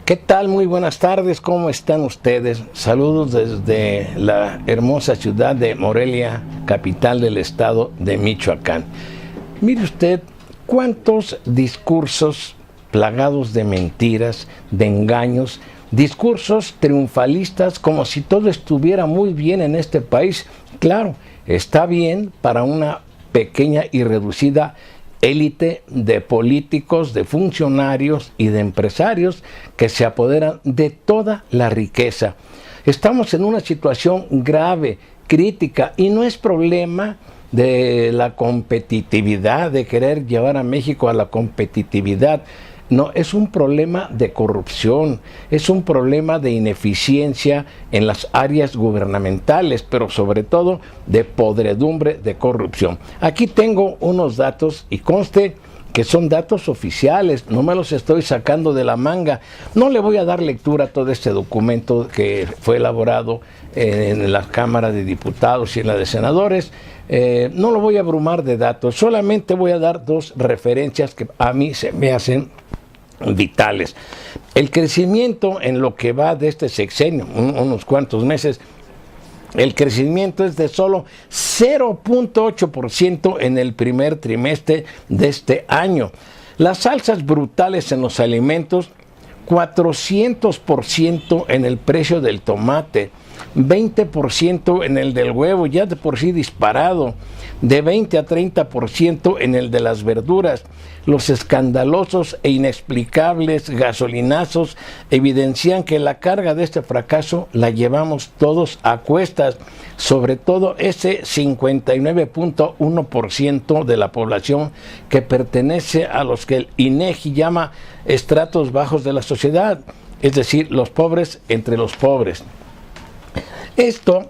¿Qué tal? Muy buenas tardes, ¿cómo están ustedes? Saludos desde la hermosa ciudad de Morelia, capital del estado de Michoacán. Mire usted, cuántos discursos plagados de mentiras, de engaños, discursos triunfalistas como si todo estuviera muy bien en este país. Claro, está bien para una pequeña y reducida élite de políticos, de funcionarios y de empresarios que se apoderan de toda la riqueza. Estamos en una situación grave, crítica, y no es problema de la competitividad, de querer llevar a México a la competitividad. No, es un problema de corrupción, es un problema de ineficiencia en las áreas gubernamentales, pero sobre todo de podredumbre, de corrupción. Aquí tengo unos datos y conste que son datos oficiales, no me los estoy sacando de la manga. No le voy a dar lectura a todo este documento que fue elaborado en la Cámara de Diputados y en la de Senadores. No lo voy a abrumar de datos, solamente voy a dar dos referencias que a mí se me hacen vitales. El crecimiento en lo que va de este sexenio, unos cuantos meses, el crecimiento es de solo 0.8% en el primer trimestre de este año. Las alzas brutales en los alimentos, 400% en el precio del tomate, 20% en el del huevo, ya de por sí disparado, de 20 a 30% en el de las verduras. Los escandalosos e inexplicables gasolinazos evidencian que la carga de este fracaso la llevamos todos a cuestas, sobre todo ese 59.1% de la población que pertenece a los que el INEGI llama estratos bajos de la sociedad, es decir, los pobres entre los pobres. Esto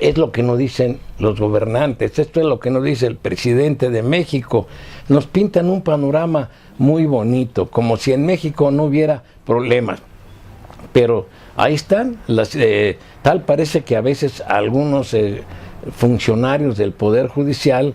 es lo que nos dicen los gobernantes, esto es lo que nos dice el presidente de México. Nos pintan un panorama muy bonito, como si en México no hubiera problemas. Pero ahí están, tal parece que a veces algunos funcionarios del Poder Judicial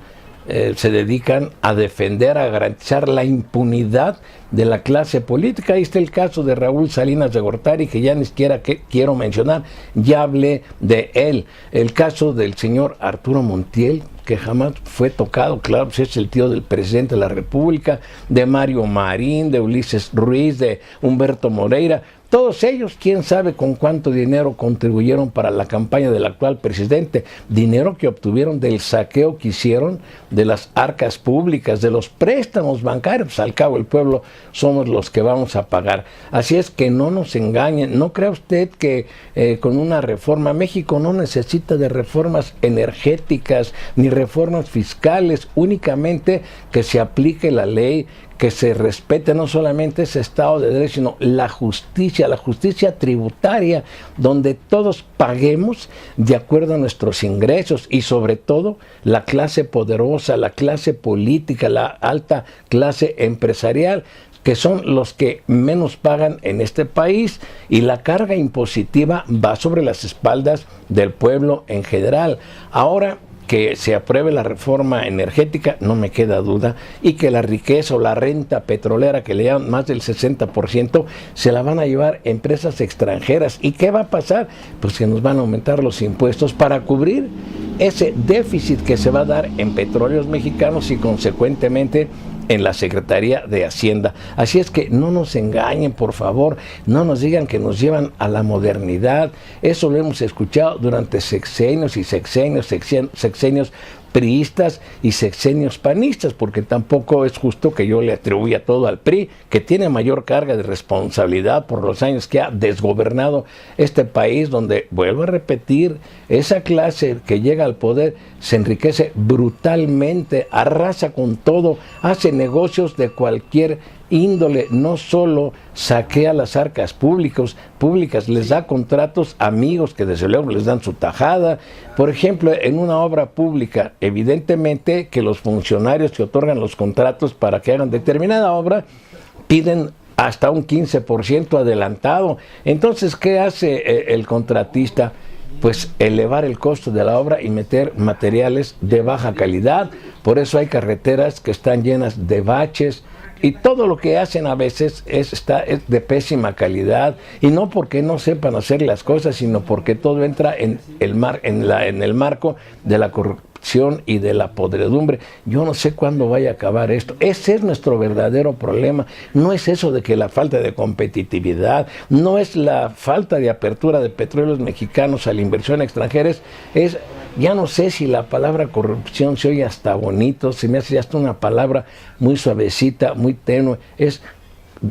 se dedican a defender, a garantizar la impunidad de la clase política. Ahí está el caso de Raúl Salinas de Gortari, que ya ni siquiera quiero mencionar, ya hablé de él. El caso del señor Arturo Montiel, que jamás fue tocado, claro, pues es el tío del presidente de la República, de Mario Marín, de Ulises Ruiz, de Humberto Moreira. Todos ellos, quién sabe con cuánto dinero contribuyeron para la campaña del actual presidente, dinero que obtuvieron del saqueo que hicieron de las arcas públicas, de los préstamos bancarios. Al cabo, el pueblo somos los que vamos a pagar. Así es que no nos engañen, no crea usted que con una reforma, México no necesita de reformas energéticas ni reformas fiscales, únicamente que se aplique la ley, que se respete no solamente ese Estado de Derecho, sino la justicia tributaria, donde todos paguemos de acuerdo a nuestros ingresos y sobre todo la clase poderosa, la clase política, la alta clase empresarial, que son los que menos pagan en este país, y la carga impositiva va sobre las espaldas del pueblo en general. Ahora que se apruebe la reforma energética, no me queda duda, y que la riqueza o la renta petrolera, que le llaman más del 60%, se la van a llevar empresas extranjeras. ¿Y qué va a pasar? Pues que nos van a aumentar los impuestos para cubrir ese déficit que se va a dar en Petróleos Mexicanos y consecuentemente en la Secretaría de Hacienda. Así es que no nos engañen, por favor, no nos digan que nos llevan a la modernidad. Eso lo hemos escuchado durante sexenios y sexenios priistas y sexenios panistas, porque tampoco es justo que yo le atribuya todo al PRI, que tiene mayor carga de responsabilidad por los años que ha desgobernado este país, donde, vuelvo a repetir, esa clase que llega al poder se enriquece brutalmente, arrasa con todo, hace negocios de cualquier índole, no solo saquea las arcas públicas, les da contratos a amigos que desde luego les dan su tajada. Por ejemplo, en una obra pública, evidentemente que los funcionarios que otorgan los contratos para que hagan determinada obra piden hasta un 15% adelantado. Entonces, ¿qué hace el contratista? Pues elevar el costo de la obra y meter materiales de baja calidad. Por eso hay carreteras que están llenas de baches, Y todo lo que hacen a veces es de pésima calidad, y no porque no sepan hacer las cosas, sino porque todo entra en el marco de la corrupción y de la podredumbre. Yo no sé cuándo vaya a acabar esto. Ese es nuestro verdadero problema. No es eso de que la falta de competitividad, no es la falta de apertura de petróleos mexicanos a la inversión extranjera, es ya no sé si la palabra corrupción se oye hasta bonito, se me hace hasta una palabra muy suavecita, muy tenue.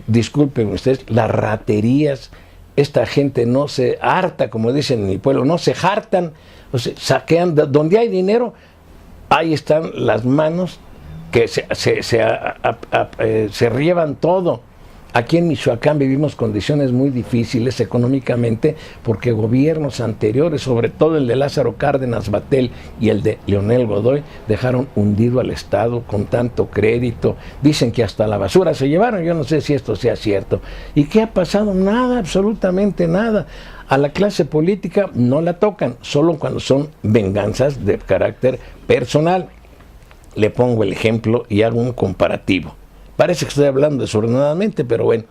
Disculpen ustedes, las raterías. Esta gente no se harta, como dicen en mi pueblo, no se hartan, o sea, saquean. Donde hay dinero, ahí están las manos que se rievan todo. Aquí en Michoacán vivimos condiciones muy difíciles económicamente porque gobiernos anteriores, sobre todo el de Lázaro Cárdenas Battel y el de Leonel Godoy, dejaron hundido al Estado con tanto crédito. Dicen que hasta la basura se llevaron. Yo no sé si esto sea cierto. ¿Y qué ha pasado? Nada, absolutamente nada. A la clase política no la tocan, solo cuando son venganzas de carácter personal. Le pongo el ejemplo y hago un comparativo. Parece que estoy hablando desordenadamente, pero bueno.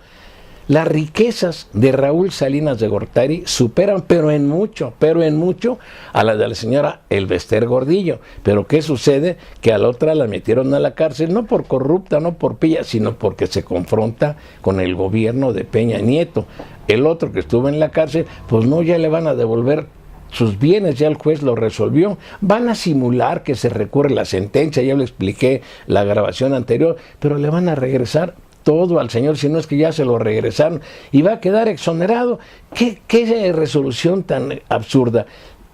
Las riquezas de Raúl Salinas de Gortari superan, pero en mucho, a la de la señora Elvester Gordillo. Pero ¿qué sucede? Que a la otra la metieron a la cárcel, no por corrupta, no por pilla, sino porque se confronta con el gobierno de Peña Nieto. El otro que estuvo en la cárcel, pues no, ya le van a devolver sus bienes, ya el juez lo resolvió. Van a simular que se recurre la sentencia, ya le expliqué la grabación anterior, pero le van a regresar todo al señor, si no es que ya se lo regresaron, y va a quedar exonerado. ¿Qué resolución tan absurda?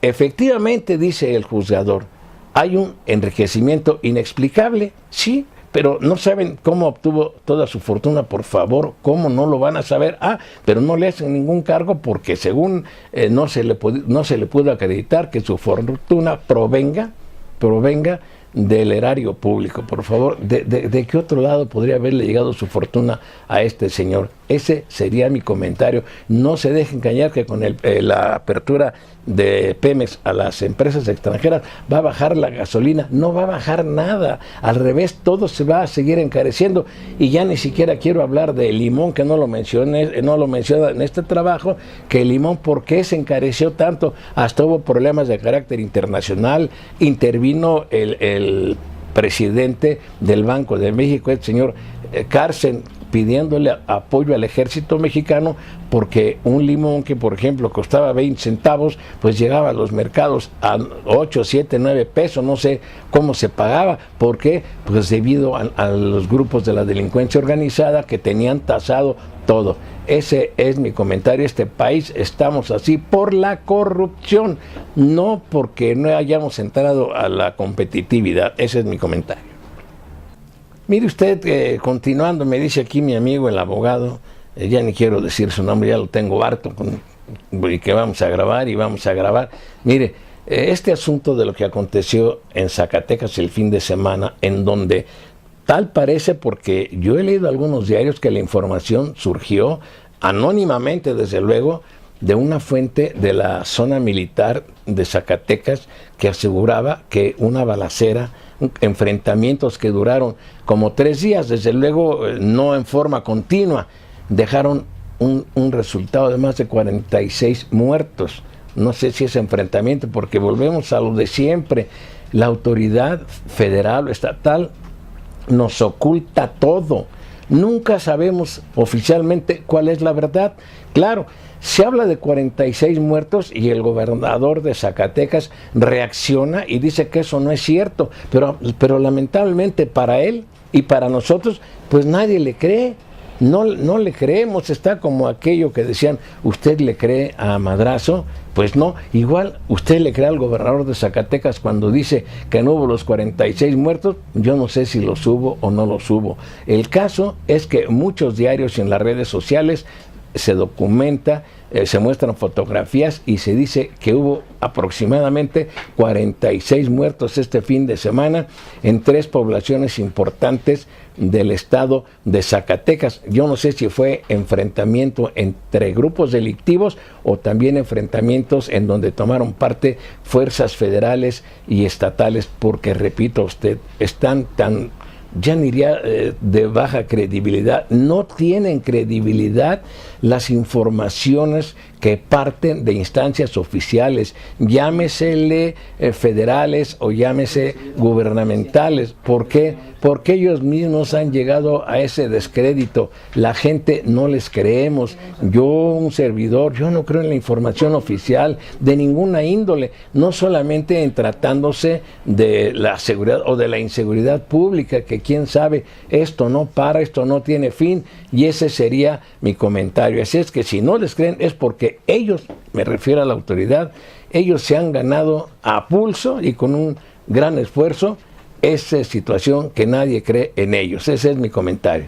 Efectivamente, dice el juzgador, hay un enriquecimiento inexplicable, sí, pero no saben cómo obtuvo toda su fortuna. Por favor, ¿cómo no lo van a saber? Pero no le hacen ningún cargo porque según no se le pudo acreditar que su fortuna provenga del erario público. Por favor, ¿de qué otro lado podría haberle llegado su fortuna a este señor? Ese sería mi comentario. No se deje engañar que con la apertura de Pemex a las empresas extranjeras va a bajar la gasolina. No va a bajar nada. Al revés, todo se va a seguir encareciendo. Y ya ni siquiera quiero hablar del limón, que no lo menciona en este trabajo, que el limón, ¿por qué se encareció tanto? Hasta hubo problemas de carácter internacional. Intervino el presidente del Banco de México, el señor Carsten, pidiéndole apoyo al ejército mexicano porque un limón que, por ejemplo, costaba 20 centavos, pues llegaba a los mercados a 8, 7, 9 pesos, no sé cómo se pagaba. ¿Por qué? Pues debido a los grupos de la delincuencia organizada que tenían tasado todo. Ese es mi comentario. Este país estamos así por la corrupción, no porque no hayamos entrado a la competitividad. Ese es mi comentario. Mire usted, continuando, me dice aquí mi amigo el abogado, ya ni quiero decir su nombre, ya lo tengo harto, y que vamos a grabar. Mire, este asunto de lo que aconteció en Zacatecas el fin de semana, en donde tal parece, porque yo he leído algunos diarios, que la información surgió anónimamente, desde luego, de una fuente de la zona militar de Zacatecas que aseguraba que una balacera, enfrentamientos que duraron como 3 días, desde luego no en forma continua, dejaron un resultado de más de 46 muertos. No sé si es enfrentamiento, porque volvemos a lo de siempre. La autoridad federal o estatal nos oculta todo. Nunca sabemos oficialmente cuál es la verdad. Claro, se habla de 46 muertos y el gobernador de Zacatecas reacciona y dice que eso no es cierto, pero lamentablemente para él y para nosotros, pues nadie le cree. No le creemos. Está como aquello que decían, ¿usted le cree a Madrazo? Pues no. Igual usted le cree al gobernador de Zacatecas cuando dice que no hubo los 46 muertos. Yo no sé si los hubo o no los hubo. El caso es que muchos diarios y en las redes sociales se documenta, se muestran fotografías y se dice que hubo aproximadamente 46 muertos este fin de semana en 3 poblaciones importantes del estado de Zacatecas. Yo no sé si fue enfrentamiento entre grupos delictivos o también enfrentamientos en donde tomaron parte fuerzas federales y estatales, porque repito a usted, están tan ya ni iría de baja credibilidad. No tienen credibilidad las informaciones que parten de instancias oficiales, llámesele federales o llámese gubernamentales. ¿Por qué? Porque ellos mismos han llegado a ese descrédito. La gente no les creemos. Yo, un servidor, yo no creo en la información oficial de ninguna índole, no solamente en tratándose de la seguridad o de la inseguridad pública, que quién sabe, esto no para, esto no tiene fin, y ese sería mi comentario. Así es que si no les creen es porque ellos, me refiero a la autoridad, ellos se han ganado a pulso y con un gran esfuerzo esa situación que nadie cree en ellos. Ese es mi comentario.